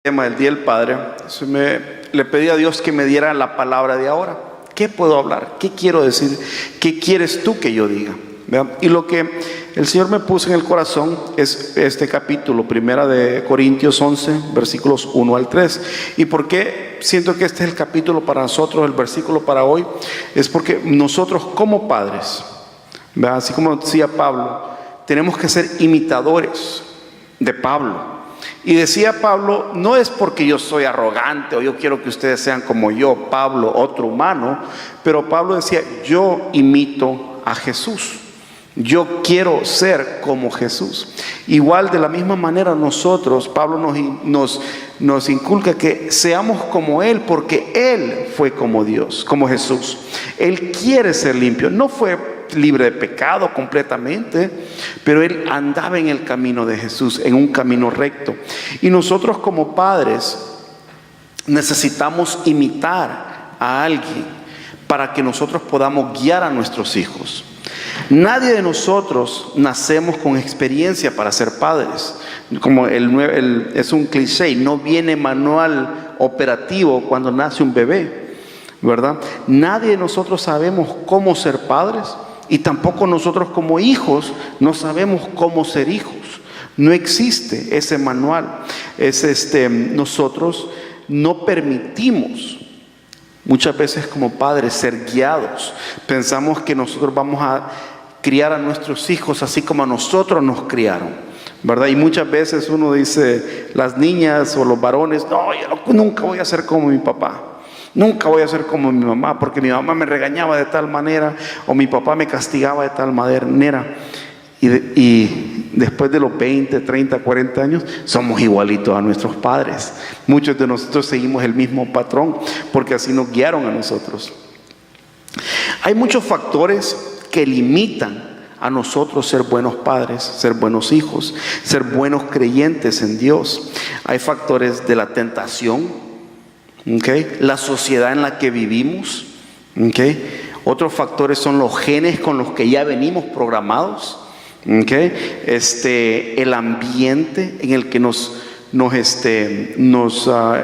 Tema del Día del Padre, le pedí a Dios que me diera la palabra de ahora. ¿Qué puedo hablar? ¿Qué quiero decir? ¿Qué quieres tú que yo diga? ¿Vean? Y lo que el Señor me puso en el corazón es este capítulo, 1 de Corintios 11, versículos 1 al 3. ¿Y por qué siento que este es el capítulo para nosotros, el versículo para hoy? Es porque nosotros como padres, ¿vean? Así como decía Pablo, tenemos que ser imitadores de Pablo. Y decía Pablo, no es porque yo soy arrogante o yo quiero que ustedes sean como yo, Pablo, otro humano, pero Pablo decía, yo imito a Jesús, yo quiero ser como Jesús. Igual de la misma manera nosotros, Pablo nos inculca que seamos como Él, porque Él fue como Dios, como Jesús. Él quiere ser limpio, no fue libre de pecado completamente, pero Él andaba en el camino de Jesús, en un camino recto. Y nosotros como padres necesitamos imitar a alguien para que nosotros podamos guiar a nuestros hijos. Nadie de nosotros nacemos con experiencia para ser padres. Como es un cliché, no viene manual operativo cuando nace un bebé, ¿verdad? Nadie de nosotros sabemos cómo ser padres. Y tampoco nosotros como hijos no sabemos cómo ser hijos. No existe ese manual. Nosotros no permitimos muchas veces como padres ser guiados. Pensamos que nosotros vamos a criar a nuestros hijos así como a nosotros nos criaron, ¿verdad? Y muchas veces uno dice, las niñas o los varones, no, yo nunca voy a ser como mi papá. Nunca voy a ser como mi mamá, porque mi mamá me regañaba de tal manera o mi papá me castigaba de tal manera. Y después de los 20, 30, 40 años, somos igualitos a nuestros padres. Muchos de nosotros seguimos el mismo patrón, porque así nos guiaron a nosotros. Hay muchos factores que limitan a nosotros ser buenos padres, ser buenos hijos, ser buenos creyentes en Dios. Hay factores de la tentación, la sociedad en la que vivimos, otros factores son los genes con los que ya venimos programados, el ambiente en el que nos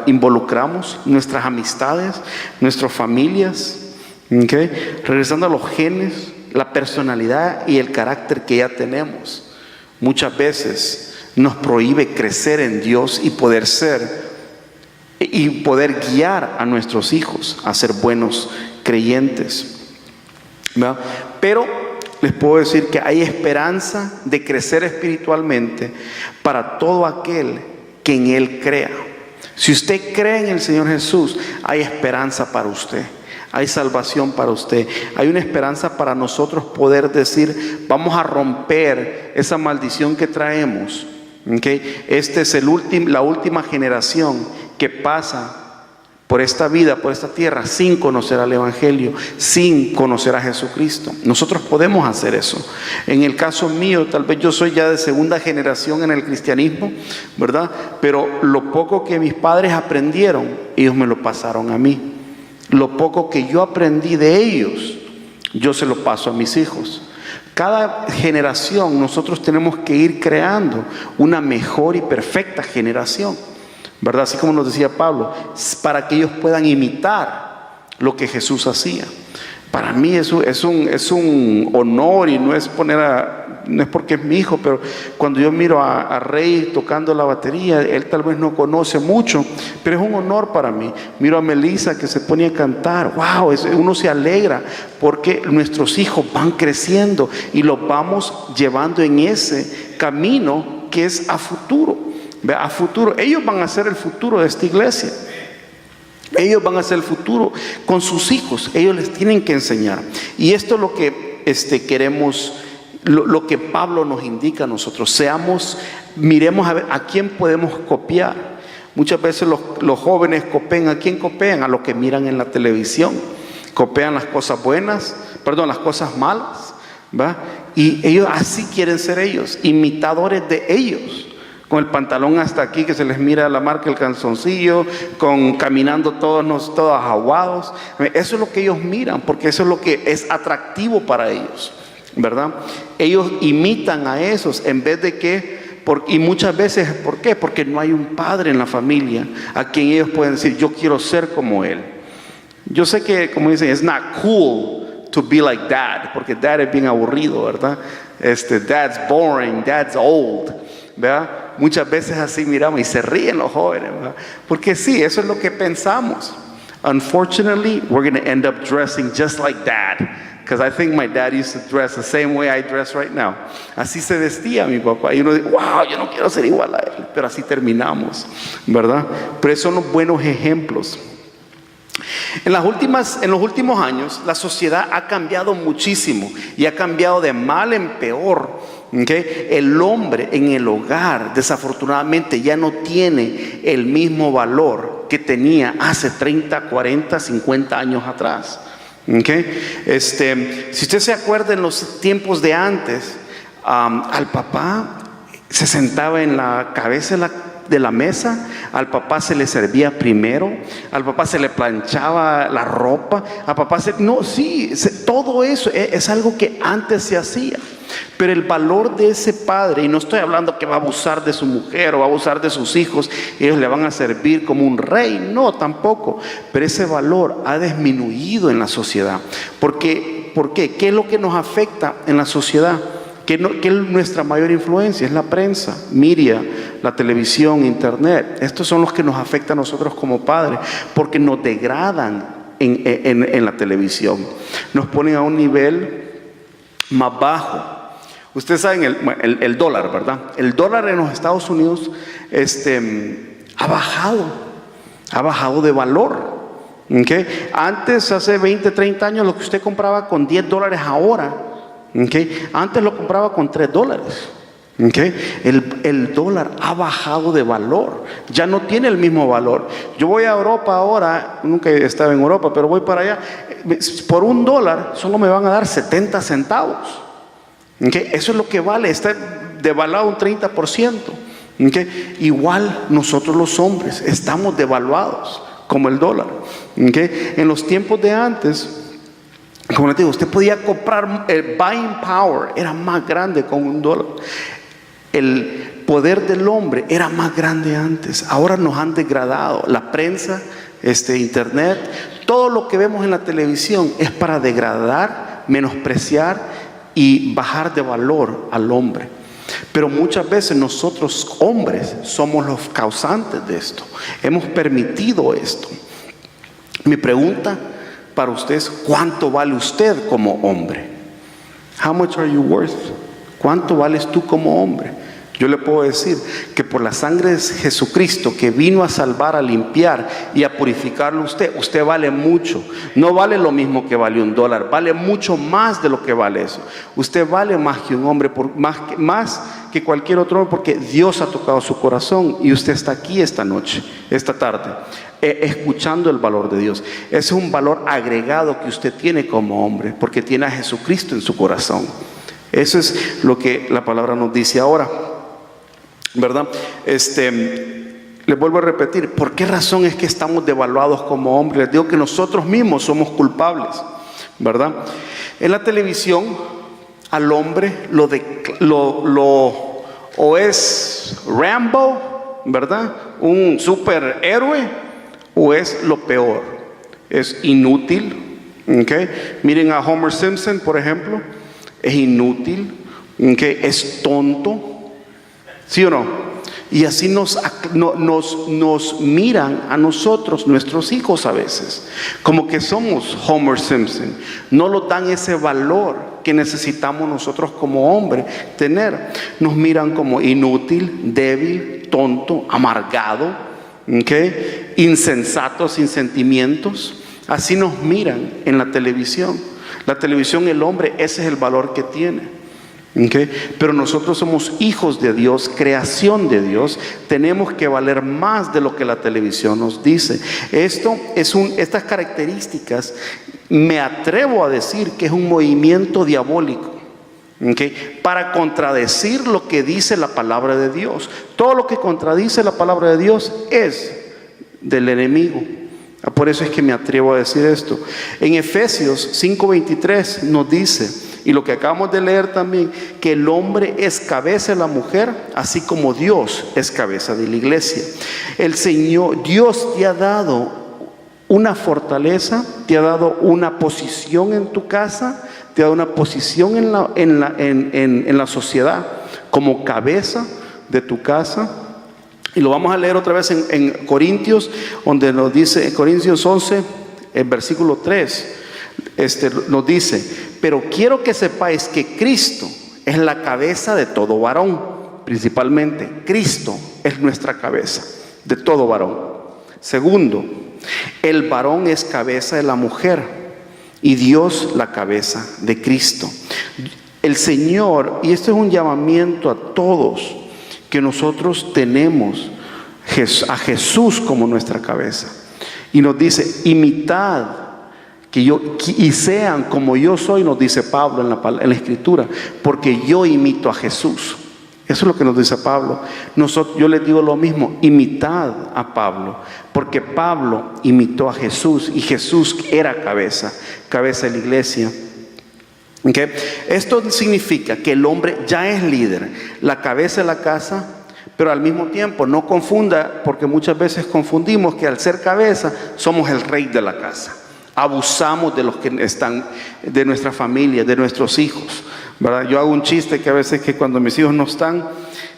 involucramos, nuestras amistades, nuestras familias, regresando a los genes, la personalidad y el carácter que ya tenemos, muchas veces nos prohíbe crecer en Dios y poder guiar a nuestros hijos a ser buenos creyentes, ¿verdad? Pero les puedo decir que hay esperanza de crecer espiritualmente para todo aquel que en Él crea. Si usted cree en el Señor Jesús, hay esperanza para usted, hay salvación para usted, hay una esperanza para nosotros poder decir, vamos a romper esa maldición que traemos. Esta es la última generación que pasa por esta vida, por esta tierra, sin conocer al Evangelio, sin conocer a Jesucristo. Nosotros podemos hacer eso. En el caso mío, tal vez yo soy ya de segunda generación en el cristianismo, ¿verdad? Pero lo poco que mis padres aprendieron, ellos me lo pasaron a mí. Lo poco que yo aprendí de ellos, yo se lo paso a mis hijos. Cada generación nosotros tenemos que ir creando una mejor y perfecta generación, ¿verdad? Así como nos decía Pablo, para que ellos puedan imitar lo que Jesús hacía. Para mí es un honor, y no es porque es mi hijo, pero cuando yo miro a Rey tocando la batería, él tal vez no conoce mucho, pero es un honor para mí. Miro a Melissa que se pone a cantar, wow, uno se alegra porque nuestros hijos van creciendo y los vamos llevando en ese camino que es a futuro. A futuro, ellos van a ser el futuro de esta iglesia. Ellos van a ser el futuro con sus hijos. Ellos les tienen que enseñar. Y esto es lo que queremos, lo que Pablo nos indica a nosotros. Miremos a ver a quién podemos copiar. Muchas veces los jóvenes copian. ¿A quién copian? A lo que miran en la televisión. Copian las cosas buenas, las cosas malas, ¿va? Y ellos así quieren ser ellos, imitadores de ellos. Con el pantalón hasta aquí que se les mira la marca del calzoncillo, caminando todos aguados. Eso es lo que ellos miran, porque eso es lo que es atractivo para ellos, ¿verdad? Ellos imitan a esos en vez de que Y muchas veces, ¿por qué? Porque no hay un padre en la familia a quien ellos pueden decir, yo quiero ser como él. Yo sé que, como dicen, it's not cool to be like dad, porque dad es bien aburrido, ¿verdad? Dad's boring, dad's old, ¿verdad? Muchas veces así miramos y se ríen los jóvenes, ¿verdad? Porque sí, eso es lo que pensamos. Unfortunately, we're going to end up dressing just like dad, because I think my dad used to dress the same way I dress right now. Así se vestía mi papá. Y uno dice, wow, yo no quiero ser igual a él. Pero así terminamos, ¿verdad? Pero esos son los buenos ejemplos. En los últimos años, la sociedad ha cambiado muchísimo y ha cambiado de mal en peor. ¿Okay? El hombre en el hogar, desafortunadamente, ya no tiene el mismo valor que tenía hace 30, 40, 50 años atrás. ¿Okay? Si usted se acuerda en los tiempos de antes, al papá se sentaba en la cabeza de la mesa, al papá se le servía primero, al papá se le planchaba la ropa, al papá todo eso es algo que antes se hacía. Pero el valor de ese padre, y no estoy hablando que va a abusar de su mujer o va a abusar de sus hijos, ellos le van a servir como un rey, no, tampoco. Pero ese valor ha disminuido en la sociedad. ¿Por qué? ¿Qué es lo que nos afecta en la sociedad? ¿Qué es nuestra mayor influencia? Es la prensa, media, la televisión, internet. Estos son los que nos afectan a nosotros como padres, porque nos degradan en la televisión. Nos ponen a un nivel más bajo. Ustedes saben el dólar, ¿verdad? El dólar en los Estados Unidos ha bajado de valor. ¿Okay? Antes, hace 20, 30 años, lo que usted compraba con $10 ahora, ¿okay? Antes lo compraba con $3. ¿Okay? El dólar ha bajado de valor, ya no tiene el mismo valor. Yo voy a Europa ahora, nunca he estado en Europa, pero voy para allá. Por $1 solo me van a dar 70 centavos. ¿Okay? Eso es lo que vale, está devaluado un 30%. ¿Okay? Igual nosotros los hombres estamos devaluados como el dólar. ¿Okay? En los tiempos de antes, como les digo, usted podía comprar, el buying power era más grande con $1. El poder del hombre era más grande antes. Ahora nos han degradado. La prensa, internet, todo lo que vemos en la televisión es para degradar, menospreciar y bajar de valor al hombre. Pero muchas veces nosotros hombres somos los causantes de esto. Hemos permitido esto. Mi pregunta para usted es, ¿cuánto vale usted como hombre? How much are you worth? ¿Cuánto vales tú como hombre? Yo le puedo decir que por la sangre de Jesucristo, que vino a salvar, a limpiar y a purificarlo usted vale mucho. No vale lo mismo que vale $1, vale mucho más de lo que vale eso. Usted vale más que un hombre, más que cualquier otro hombre, porque Dios ha tocado su corazón y usted está aquí esta noche, esta tarde, escuchando el valor de Dios. Ese es un valor agregado que usted tiene como hombre, porque tiene a Jesucristo en su corazón. Eso es lo que la palabra nos dice ahora, ¿verdad? Les vuelvo a repetir, ¿por qué razón es que estamos devaluados como hombres? Les digo que nosotros mismos somos culpables, ¿verdad? En la televisión al hombre o es Rambo, ¿verdad? Un superhéroe, o es lo peor, es inútil. ¿Okay? Miren a Homer Simpson, por ejemplo, es inútil, ¿okay? Es tonto, ¿sí o no? Y así nos miran a nosotros, nuestros hijos a veces, como que somos Homer Simpson. No nos dan ese valor que necesitamos nosotros como hombres tener. Nos miran como inútil, débil, tonto, amargado, ¿okay? Insensato, sin sentimientos. Así nos miran en la televisión. La televisión, el hombre, ese es el valor que tiene. ¿Okay? Pero nosotros somos hijos de Dios, creación de Dios. Tenemos que valer más de lo que la televisión nos dice. Estas características, me atrevo a decir que es un movimiento diabólico, ¿okay? Para contradecir lo que dice la palabra de Dios. Todo lo que contradice la palabra de Dios es del enemigo. Por eso es que me atrevo a decir esto. En Efesios 5:23 nos dice, Y lo que acabamos de leer también, que el hombre es cabeza de la mujer, así como Dios es cabeza de la iglesia. El Señor, Dios te ha dado una fortaleza, te ha dado una posición en tu casa, te ha dado una posición en la sociedad como cabeza de tu casa. Y lo vamos a leer otra vez en Corintios, donde nos dice, en Corintios 11, en versículo 3, nos dice: pero quiero que sepáis que Cristo es la cabeza de todo varón. Principalmente, Cristo es nuestra cabeza de todo varón. Segundo, el varón es cabeza de la mujer y Dios la cabeza de Cristo. El Señor, y esto es un llamamiento a todos, que nosotros tenemos a Jesús como nuestra cabeza. Y nos dice: imitad y sean como yo soy, nos dice Pablo en la Escritura, porque yo imito a Jesús. Eso es lo que nos dice Pablo. Yo les digo lo mismo: imitad a Pablo, porque Pablo imitó a Jesús y Jesús era cabeza de la iglesia. ¿Okay? Esto significa que el hombre ya es líder, la cabeza de la casa, pero al mismo tiempo no confunda, porque muchas veces confundimos que al ser cabeza somos el rey de la casa. Abusamos de los que están, de nuestra familia, de nuestros hijos, ¿verdad? Yo hago un chiste que a veces, que cuando mis hijos no están,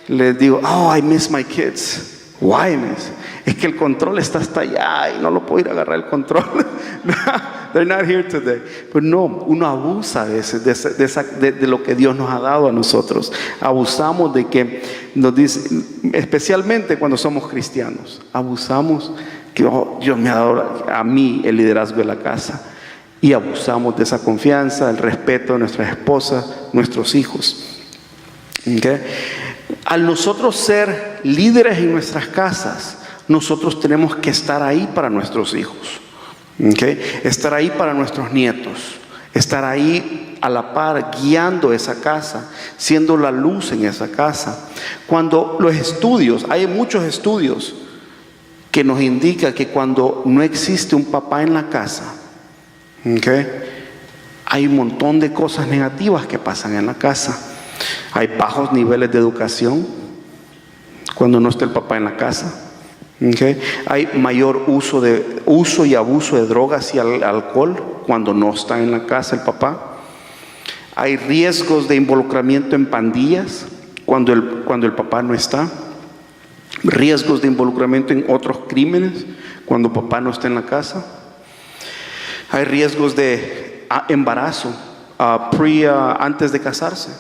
les digo: oh, I miss my kids. Why, miss? Es que el control está hasta allá y no lo puedo ir a agarrar el control. They're not here today. Pero no, uno abusa a veces de lo que Dios nos ha dado a nosotros. Abusamos de que nos dice, especialmente cuando somos cristianos, abusamos que Dios me ha dado a mí el liderazgo de la casa, y abusamos de esa confianza, el respeto de nuestras esposas, nuestros hijos. ¿Okay? Al nosotros ser líderes en nuestras casas, nosotros tenemos que estar ahí para nuestros hijos. ¿Okay? Estar ahí para nuestros nietos, estar ahí a la par, guiando esa casa, siendo la luz en esa casa. Cuando los estudios, hay muchos estudios que nos indican que cuando no existe un papá en la casa, ¿okay?, hay un montón de cosas negativas que pasan en la casa. Hay bajos niveles de educación cuando no está el papá en la casa. ¿Okay? Hay mayor uso y abuso de drogas y alcohol cuando no está en la casa el papá. Hay riesgos de involucramiento en pandillas cuando el papá no está. Riesgos de involucramiento en otros crímenes cuando papá no está en la casa. Hay riesgos de embarazo antes de casarse.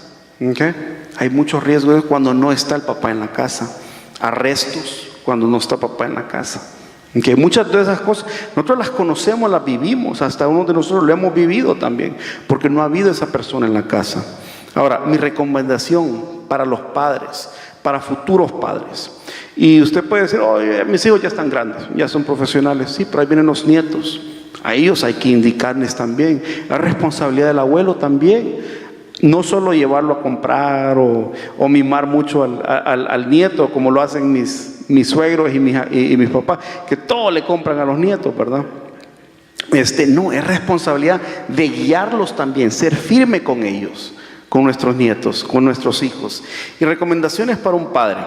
¿Okay? Hay muchos riesgos cuando no está el papá en la casa. Arrestos cuando no está papá en la casa. ¿Okay? Muchas de esas cosas nosotros las conocemos, las vivimos, hasta uno de nosotros lo hemos vivido también, porque no ha habido esa persona en la casa. Ahora, mi recomendación para los padres, para futuros padres, y usted puede decir: oh, mis hijos ya están grandes, ya son profesionales. Sí, pero ahí vienen los nietos, a ellos hay que indicarles también. La responsabilidad del abuelo también. No solo llevarlo a comprar o mimar mucho al nieto, como lo hacen mis suegros y mis papás, que todo le compran a los nietos, ¿verdad? No, es responsabilidad de guiarlos también, ser firme con ellos, con nuestros nietos, con nuestros hijos. Y recomendaciones para un padre: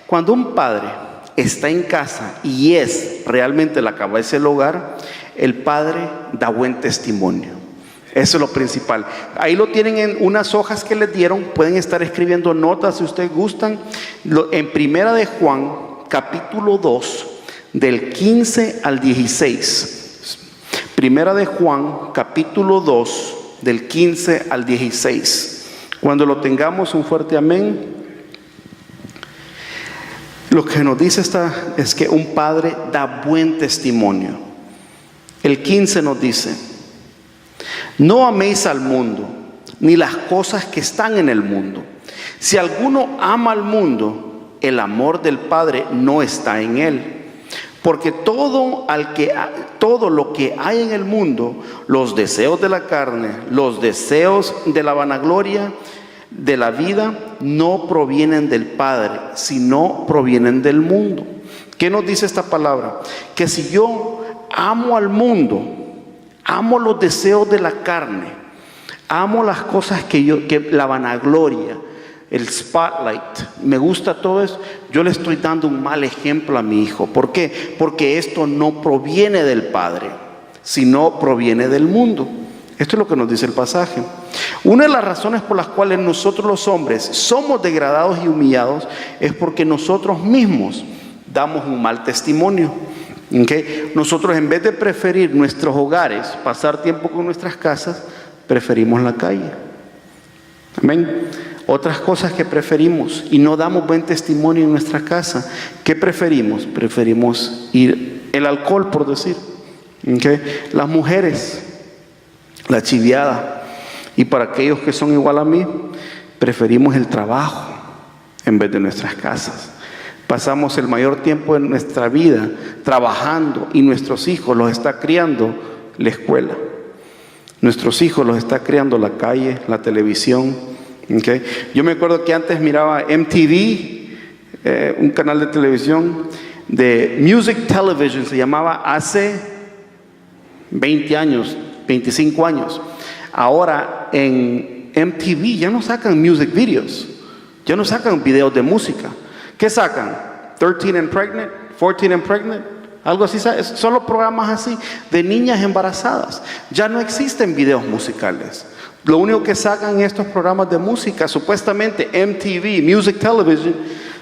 cuando un padre está en casa y es realmente la cabeza del hogar, el padre da buen testimonio. Eso es lo principal. Ahí lo tienen en unas hojas que les dieron. Pueden estar escribiendo notas si ustedes gustan. En Primera de Juan, capítulo 2, del 15 al 16. Primera de Juan, capítulo 2, del 15 al 16. Cuando lo tengamos, un fuerte amén. Lo que nos dice es que un padre da buen testimonio. El 15 nos dice: no améis al mundo, ni las cosas que están en el mundo. Si alguno ama al mundo, el amor del Padre no está en él. Porque todo lo que hay en el mundo, los deseos de la carne, los deseos de la vanagloria de la vida, no provienen del Padre, sino provienen del mundo. ¿Qué nos dice esta palabra? Que si yo amo al mundo, amo los deseos de la carne, Amo las cosas que la vanagloria, el spotlight, me gusta todo eso. Yo le estoy dando un mal ejemplo a mi hijo. ¿Por qué? Porque esto no proviene del Padre, sino proviene del mundo. Esto es lo que nos dice el pasaje. Una de las razones por las cuales nosotros los hombres somos degradados y humillados es porque nosotros mismos damos un mal testimonio. ¿Okay? Nosotros, en vez de preferir nuestros hogares, pasar tiempo con nuestras casas, preferimos la calle. Amén. Otras cosas que preferimos y no damos buen testimonio en nuestra casa. ¿Qué preferimos? Preferimos el alcohol, por decir. ¿Okay? Las mujeres, la chiviada. Y para aquellos que son igual a mí, preferimos el trabajo en vez de nuestras casas. Pasamos el mayor tiempo de nuestra vida trabajando y nuestros hijos los está criando la escuela. Nuestros hijos los está criando la calle, la televisión. ¿Okay? Yo me acuerdo que antes miraba MTV, un canal de televisión de Music Television, se llamaba, hace 20 años, 25 años. Ahora en MTV ya no sacan music videos, ya no sacan videos de música. ¿Qué sacan? 13 and Pregnant, 14 and Pregnant, algo así. Solo programas así de niñas embarazadas. Ya no existen videos musicales. Lo único que sacan estos programas de música, supuestamente MTV, Music Television,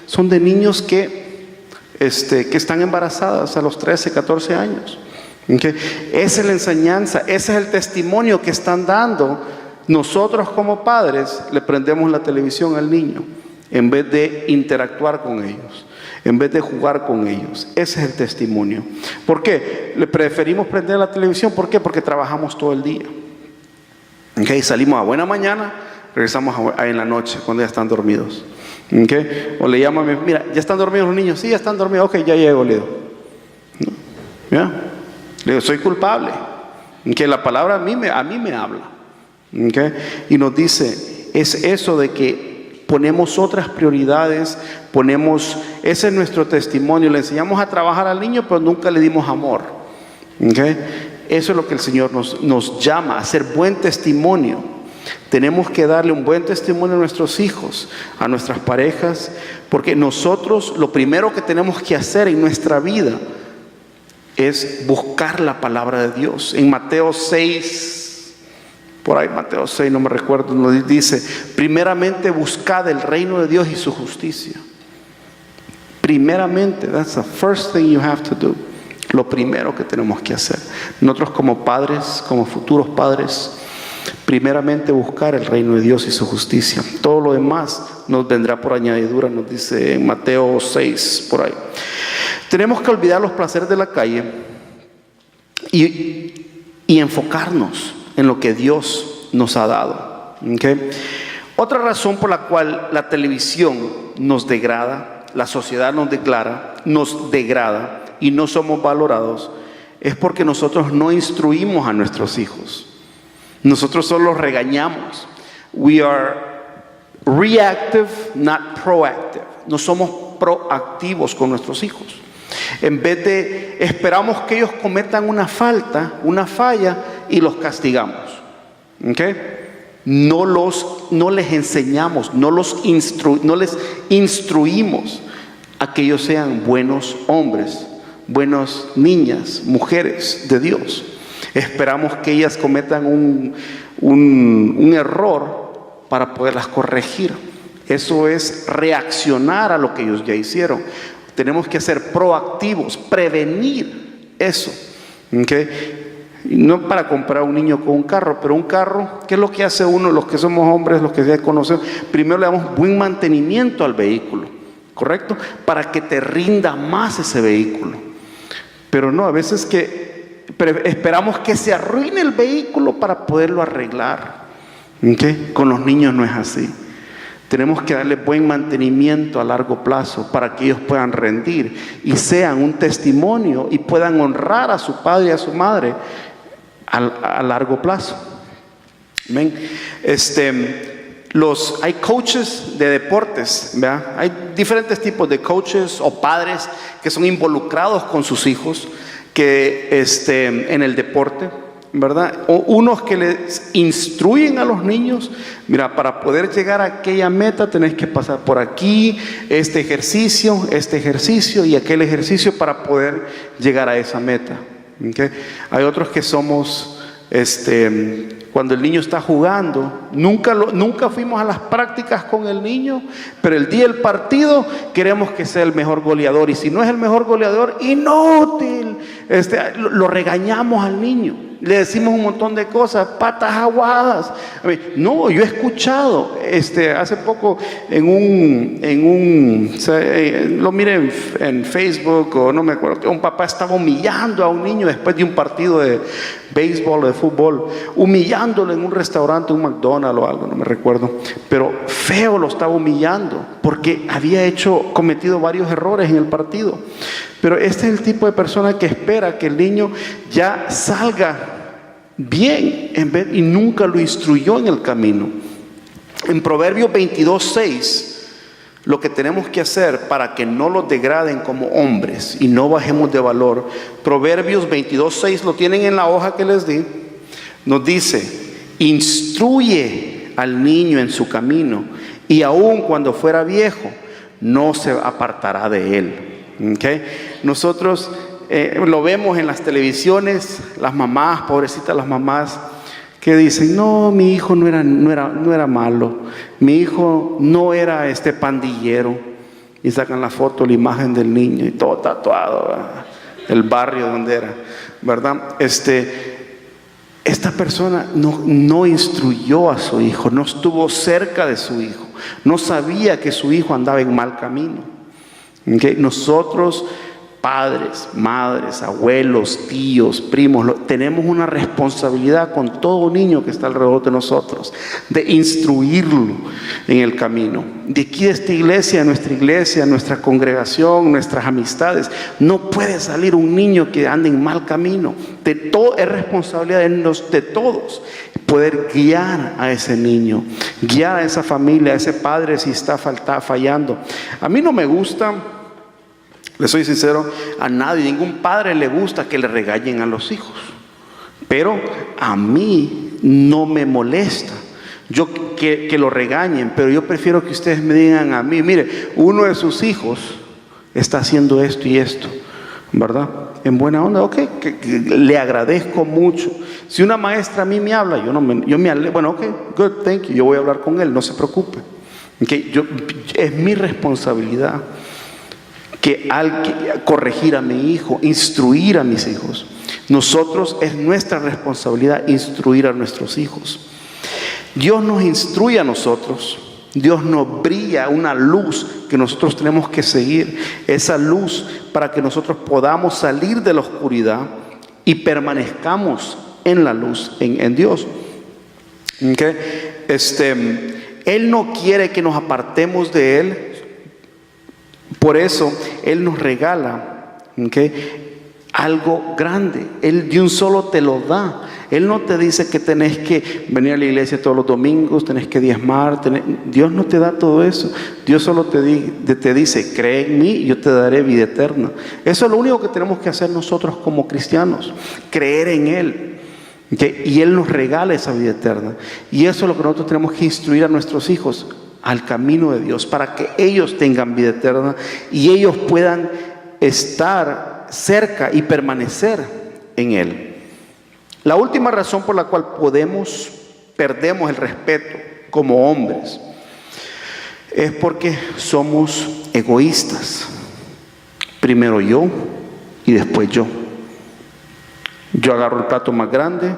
son de niños que están embarazadas a los 13, 14 años. ¿Okay? Esa es la enseñanza, ese es el testimonio que están dando. Nosotros como padres le prendemos la televisión al niño en vez de interactuar con ellos, en vez de jugar con ellos. Ese es el testimonio. ¿Por qué? Le preferimos prender la televisión. ¿Por qué? Porque trabajamos todo el día. ¿Okay? Salimos a buena mañana, regresamos en la noche cuando ya están dormidos. ¿Okay? O le llamo a mi, mira, ¿ya están dormidos los niños? Sí, ya están dormidos. Ok, ya llego, le digo. ¿Ya? Le digo, soy culpable. Que la palabra a mí me habla. ¿Okay? Y nos dice, es eso de que ponemos otras prioridades, ese es nuestro testimonio. Le enseñamos a trabajar al niño, pero nunca le dimos amor. ¿Okay? Eso es lo que el Señor nos llama, a hacer buen testimonio. Tenemos que darle un buen testimonio a nuestros hijos, a nuestras parejas, porque nosotros lo primero que tenemos que hacer en nuestra vida es buscar la palabra de Dios. En Mateo 6, por ahí Mateo 6, no me recuerdo, nos dice, primeramente buscad el reino de Dios y su justicia. Primeramente, that's the first thing you have to do. Lo primero que tenemos que hacer. Nosotros como padres, como futuros padres, primeramente buscar el reino de Dios y su justicia. Todo lo demás nos vendrá por añadidura, nos dice en Mateo 6, por ahí. Tenemos que olvidar los placeres de la calle y enfocarnos en lo que Dios nos ha dado. ¿Okay? Otra razón por la cual la televisión nos degrada, la sociedad nos degrada y no somos valorados, es porque nosotros no instruimos a nuestros hijos. Nosotros solo los regañamos. We are reactive, not proactive. No somos proactivos con nuestros hijos. En vez de esperamos que ellos cometan una falla y los castigamos. ¿Okay? No les enseñamos, no les instruimos a que ellos sean buenos hombres, buenas niñas, mujeres de Dios. Esperamos que ellas cometan un error para poderlas corregir. Eso es reaccionar a lo que ellos ya hicieron. Tenemos que ser proactivos, prevenir eso. ¿Okay? No para comprar un niño con un carro, pero un carro, ¿qué es lo que hace uno? Los que somos hombres, los que ya conocemos, primero le damos buen mantenimiento al vehículo, ¿correcto? Para que te rinda más ese vehículo. Pero no, a veces que esperamos que se arruine el vehículo para poderlo arreglar. ¿Okay? Con los niños no es así. Tenemos que darle buen mantenimiento a largo plazo para que ellos puedan rendir y sean un testimonio y puedan honrar a su padre y a su madre a largo plazo. Amén. Hay coaches de deportes, ¿verdad? Hay diferentes tipos de coaches o padres que son involucrados con sus hijos en el deporte. ¿verdad? O unos que les instruyen a los niños, mira, para poder llegar a aquella meta tenés que pasar por aquí, este ejercicio y aquel ejercicio para poder llegar a esa meta. ¿Okay? Hay otros que somos, cuando el niño está jugando, nunca fuimos a las prácticas con el niño, pero el día del partido queremos que sea el mejor goleador, y si no es el mejor goleador, inútil, lo regañamos al niño, le decimos un montón de cosas, patas aguadas. No, yo he escuchado, hace poco lo miré en Facebook, o no me acuerdo, que un papá estaba humillando a un niño después de un partido de béisbol o de fútbol, humillándolo en un restaurante, un McDonald's o algo, no me recuerdo, pero feo lo estaba humillando porque había cometido varios errores en el partido. Pero este es el tipo de persona que espera que el niño ya salga bien y nunca lo instruyó en el camino. En Proverbios 22:6, lo que tenemos que hacer para que no los degraden como hombres y no bajemos de valor, Proverbios 22:6, lo tienen en la hoja que les di, nos dice: instruye al niño en su camino, y aun cuando fuera viejo no se apartará de él. ¿Okay? Nosotros lo vemos en las televisiones, las mamás, pobrecitas las mamás, que dicen: no, mi hijo no era malo, mi hijo no era pandillero, y sacan la foto, la imagen del niño y todo tatuado, ¿verdad? El barrio donde era, ¿verdad? Esta persona no instruyó a su hijo, no estuvo cerca de su hijo, no sabía que su hijo andaba en mal camino. ¿Okay? Nosotros, padres, madres, abuelos, tíos, primos, tenemos una responsabilidad con todo niño que está alrededor de nosotros, de instruirlo en el camino. De aquí, de esta iglesia, nuestra congregación, nuestras amistades, no puede salir un niño que ande en mal camino. Es responsabilidad de todos poder guiar a ese niño, guiar a esa familia, a ese padre si está fallando. A mí no me gusta, le soy sincero, a nadie, ningún padre le gusta que le regañen a los hijos, pero a mí no me molesta que lo regañen, pero yo prefiero que ustedes me digan a mí: mire, uno de sus hijos está haciendo esto y esto, ¿verdad? En buena onda, ok, que le agradezco mucho. Si una maestra a mí me habla, bueno, ok, good, thank you, yo voy a hablar con él, no se preocupe. Okay, es mi responsabilidad corregir a mi hijo, instruir a mis hijos. Es nuestra responsabilidad instruir a nuestros hijos. Dios nos instruye a nosotros, Dios nos brilla una luz que nosotros tenemos que seguir, esa luz para que nosotros podamos salir de la oscuridad y permanezcamos en la luz, en Dios. ¿Okay? Él no quiere que nos apartemos de Él. Por eso Él nos regala, algo grande. Él de un solo te lo da. Él no te dice que tenés que venir a la iglesia todos los domingos, tenés que diezmar. Dios no te da todo eso. Dios solo te dice: cree en mí y yo te daré vida eterna. Eso es lo único que tenemos que hacer nosotros como cristianos, creer en Él. Y Él nos regala esa vida eterna. Y eso es lo que nosotros tenemos que instruir a nuestros hijos al camino de Dios, para que ellos tengan vida eterna y ellos puedan estar cerca y permanecer en Él. La última razón por la cual perdemos el respeto como hombres es porque somos egoístas. Primero yo y después yo. Yo agarro el plato más grande,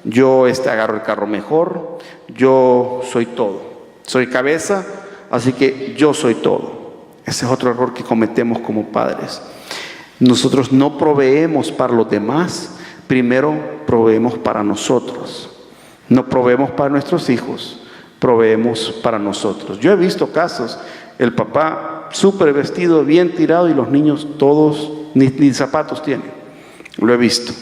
yo agarro el carro mejor, yo soy todo. Soy cabeza, así que yo soy todo. Ese es otro error que cometemos como padres. Nosotros no proveemos para los demás, primero proveemos para nosotros. No proveemos para nuestros hijos, proveemos para nosotros. Yo he visto casos, el papá súper vestido, bien tirado, y los niños todos ni zapatos tienen. Lo he visto.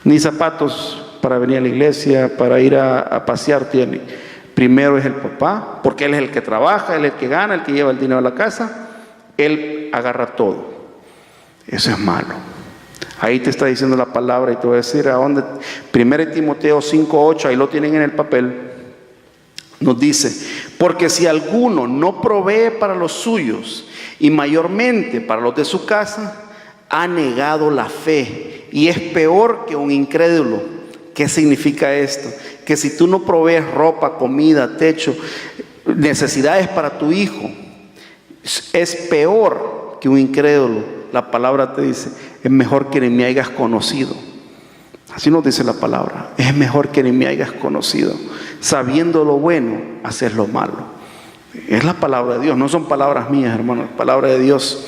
Ni zapatos para venir a la iglesia, para ir a pasear tienen. Primero es el papá, porque él es el que trabaja, él es el que gana, el que lleva el dinero a la casa. Él agarra todo. Eso es malo. Ahí te está diciendo la palabra y te voy a decir a dónde. 1 Timoteo 5:8, ahí lo tienen en el papel. Nos dice: porque si alguno no provee para los suyos y mayormente para los de su casa, ha negado la fe y es peor que un incrédulo. ¿Qué significa esto? Que si tú no provees ropa, comida, techo, necesidades para tu hijo, es peor que un incrédulo. La palabra te dice: es mejor que ni me hayas conocido. Así nos dice la palabra: es mejor que ni me hayas conocido. Sabiendo lo bueno, haces lo malo. Es la palabra de Dios, no son palabras mías, hermanos, es palabra de Dios.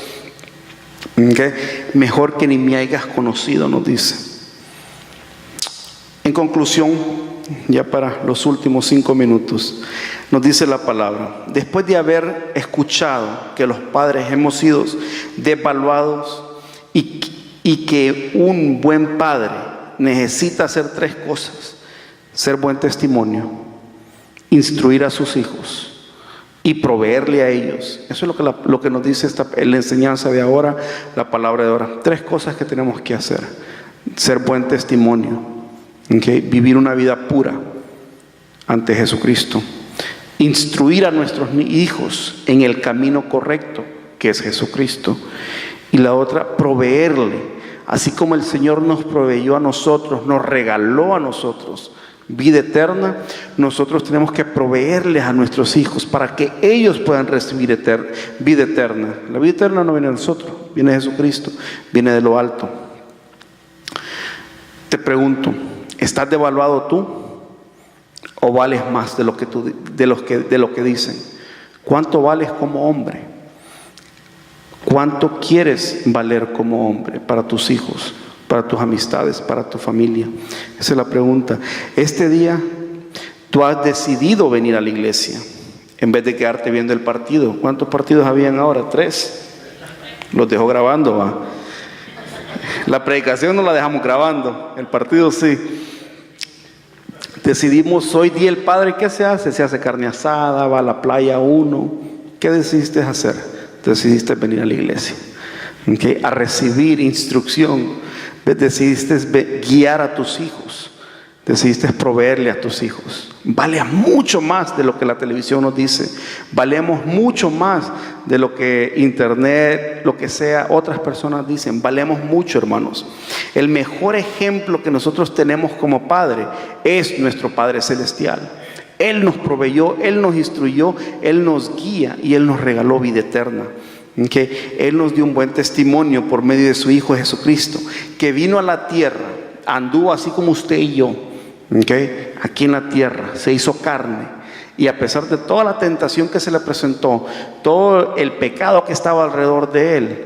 ¿Okay? Mejor que ni me hayas conocido, nos dice. En conclusión, ya para los últimos 5 minutos, nos dice la palabra: después de haber escuchado que los padres hemos sido devaluados y que un buen padre necesita hacer 3 cosas: ser buen testimonio, instruir a sus hijos y proveerle a ellos. Eso es lo que nos dice la enseñanza de ahora, la palabra de ahora. 3 cosas que tenemos que hacer: ser buen testimonio, ¿okay? Vivir una vida pura ante Jesucristo, instruir a nuestros hijos en el camino correcto, que es Jesucristo, y la otra, proveerle, así como el Señor nos proveyó a nosotros, nos regaló a nosotros vida eterna. Nosotros tenemos que proveerles a nuestros hijos para que ellos puedan recibir vida eterna. La vida eterna no viene de nosotros, viene de Jesucristo, viene de lo alto. Te pregunto: ¿estás devaluado tú o vales más de lo que dicen? ¿Cuánto vales como hombre? ¿Cuánto quieres valer como hombre para tus hijos, para tus amistades, para tu familia? Esa es la pregunta. Este día tú has decidido venir a la iglesia en vez de quedarte viendo el partido. ¿Cuántos partidos habían ahora? 3. Los dejo grabando, ¿va? La predicación no la dejamos grabando, el partido sí. Decidimos hoy día el Padre, ¿qué se hace? Se hace carne asada, va a la playa uno. ¿Qué decidiste hacer? Decidiste venir a la iglesia, ¿okay? A recibir instrucción. Decidiste guiar a tus hijos, decidiste proveerle a tus hijos. Vale mucho más de lo que la televisión nos dice, valemos mucho más de lo que internet, lo que sea, otras personas dicen. Valemos mucho, hermanos. El mejor ejemplo que nosotros tenemos como padre es nuestro Padre Celestial. Él nos proveyó, Él nos instruyó, Él nos guía y Él nos regaló vida eterna. ¿Okay? Él nos dio un buen testimonio por medio de su Hijo Jesucristo, que vino a la tierra, anduvo así como usted y yo, ¿okay? Aquí en la tierra, se hizo carne, y a pesar de toda la tentación que se le presentó, todo el pecado que estaba alrededor de Él,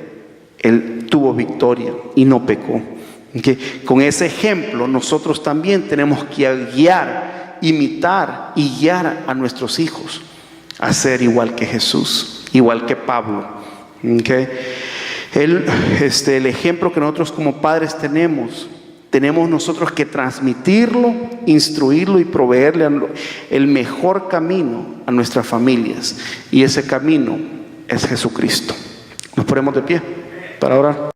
Él tuvo victoria y no pecó. ¿Okay? Con ese ejemplo nosotros también tenemos que guiar, imitar y guiar a nuestros hijos a ser igual que Jesús, igual que Pablo. ¿Okay? El ejemplo que nosotros como padres tenemos nosotros que transmitirlo, instruirlo y proveerle el mejor camino a nuestras familias, y ese camino es Jesucristo. Nos ponemos de pie para orar.